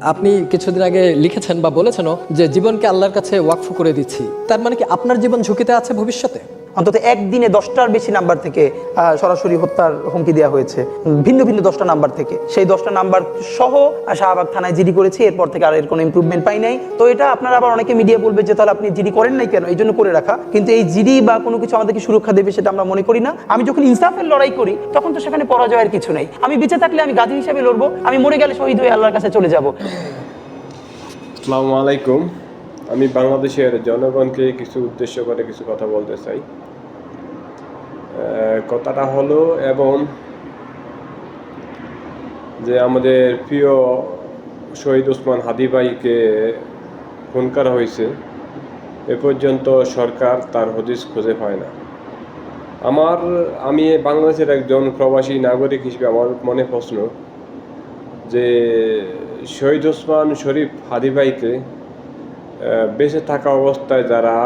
আপনি কিছুদিন আগে লিখেছেন বা বলেছেনও যে জীবনকে আল্লাহর কাছে ওয়াকফ করে দিচ্ছি, তার মানে কি আপনার জীবন ঝুঁকিতে আছে ভবিষ্যতে? অন্তত একদিনে 10টার বেশি নাম্বার থেকে সরাসরি হত্যার হুমকি দেওয়া হয়েছে, ভিন্ন ভিন্ন 10টা নাম্বার থেকে। সেই 10টা নাম্বার সহ শাহবাগ থানায় জিডি করেছি, এরপর থেকে আর এর কোনো ইমপ্রুভমেন্ট পাই নাই। তো এটা আপনারা আবার অনেকে মিডিয়া বলবে যে তাহলে আপনি জিডি করেন নাই কেন, এই জন্য করে রাখা। কিন্তু এই জিডি বা কোনো কিছু আমাদেরকে সুরক্ষা দেবে সেটা আমরা মনে করি না। আমি যখন ইনসাফের লড়াই করি তখন তো সেখানে পরাজয়ের কিছু নেই। আমি বেঁচে থাকলে আমি গাজী হিসেবে লড়বো, আমি মরে গেলে শহীদ হয়ে আল্লাহর কাছে চলে যাব। আসসালামু আলাইকুম। আমি বাংলাদেশের জনগণকে কিছু উদ্দেশ্য করে কিছু কথা বলতে চাই। কথাটা হলো এবং যে আমাদের প্রিয় শহীদ ওসমান হাদী ভাইকে খুন করা হয়েছে, এ পর্যন্ত সরকার তার হদিস খুঁজে পায় না। আমি বাংলাদেশের একজন প্রবাসী নাগরিক হিসেবে আমার মনে প্রশ্ন যে শহীদ ওসমান শরীফ হাদী ভাইকে বেঁচে থাকা অবস্থায় যারা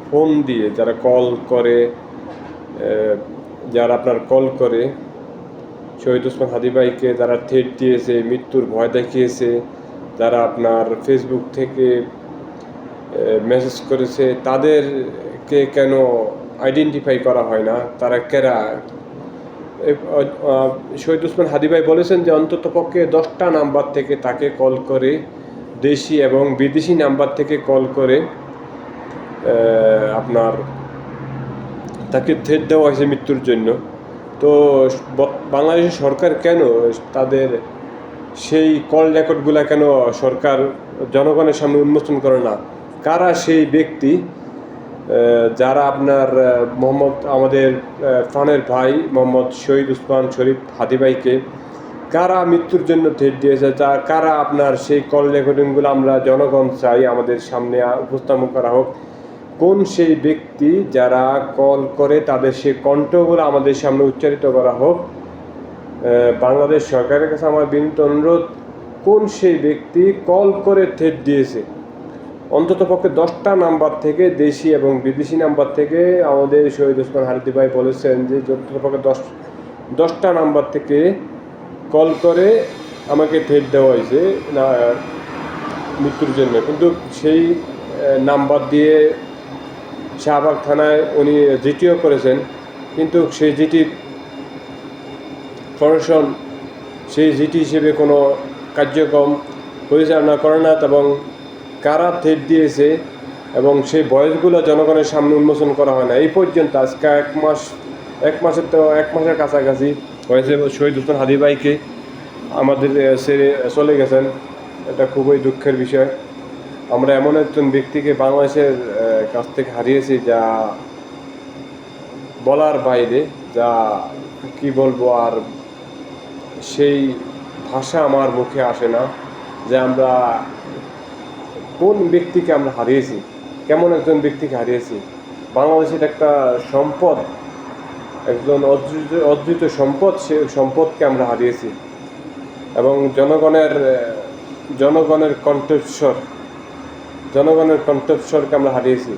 ফোন দিয়ে, যারা কল করে, যারা আপনার কল করে শহীদ ওসমান হাদী ভাইকে যারা থ্রেট দিয়েছে, মৃত্যুর ভয় দেখিয়েছে, যারা আপনার ফেসবুক থেকে মেসেজ করেছে, তাদেরকে কেন আইডেন্টিফাই করা হয় না? তারা কেরা? শহীদ ওসমান হাদী ভাই বলেছেন যে অন্তত পক্ষে 10টা নাম্বার থেকে তাকে কল করে, দেশি এবং বিদেশি নাম্বার থেকে কল করে আপনার তাকে থ্রেট দেওয়া হয়েছে মৃত্যুর জন্য। তো বাংলাদেশের সরকার কেন তাদের সেই কল রেকর্ডগুলো কেন সরকার জনগণের সামনে উন্মোচন করে না? কারা সেই ব্যক্তি যারা আপনার আমাদের প্রাণের ভাই মোহাম্মদ শহীদ ওসমান শরীফ হাদী ভাইকে কারা মৃত্যুর জন্য থ্রেট দিয়েছে? কারা আপনার সেই কল রেকর্ডিংগুলো আমরা জনগণ চাই আমাদের সামনে উপস্থাপন করা হোক। কোন সেই ব্যক্তি যারা কল করে তাদের সেই কণ্ঠগুলো আমাদের সামনে উচ্চারিত করা হোক। বাংলাদেশ সরকারের কাছে আমার বিনীত অনুরোধ, কোন সেই ব্যক্তি কল করে থ্রেট দিয়েছে? অন্তত পক্ষে 10টা নাম্বার থেকে, দেশি এবং বিদেশি নাম্বার থেকে আমাদের শহীদ ওসমান হাদী ভাই বলেছেন যে অন্তত পক্ষে 10টা নাম্বার থেকে কল করে আমাকে থ্রেট দেওয়া হয়েছে না মৃত্যুর জন্য। কিন্তু সেই নাম্বার দিয়ে শাহবাগ থানায় উনি জিটিও করেছেন, কিন্তু সেই জিটি প্রশাসন সেই জিটি হিসেবে কোনো কার্যক্রম পরিচালনা করে না, এবং কারা থ্রেট দিয়েছে এবং সেই ভয়েসগুলো জনগণের সামনে উন্মোচন করা হয় না। এই পর্যন্ত আজকে এক মাসের কাছাকাছি হয়েছে শহীদ ওসমান হাদী ভাইকে আমাদের ছেড়ে চলে গেছেন। এটা খুবই দুঃখের বিষয়। আমরা এমন একজন ব্যক্তিকে বাংলাদেশের কাছ থেকে হারিয়েছি যা বলার বাইরে, যা কি বলবো, আর সেই ভাষা আমার মুখে আসে না যে আমরা কোন ব্যক্তিকে আমরা হারিয়েছি, কেমন একজন ব্যক্তিকে হারিয়েছি। বাংলাদেশের একটা সম্পদ, একজন অদ্ভুত সম্পদ, সে সম্পদকে আমরা হারিয়েছি। এবং জনগণের কণ্ঠস্বরকে আমরা হারিয়েছি।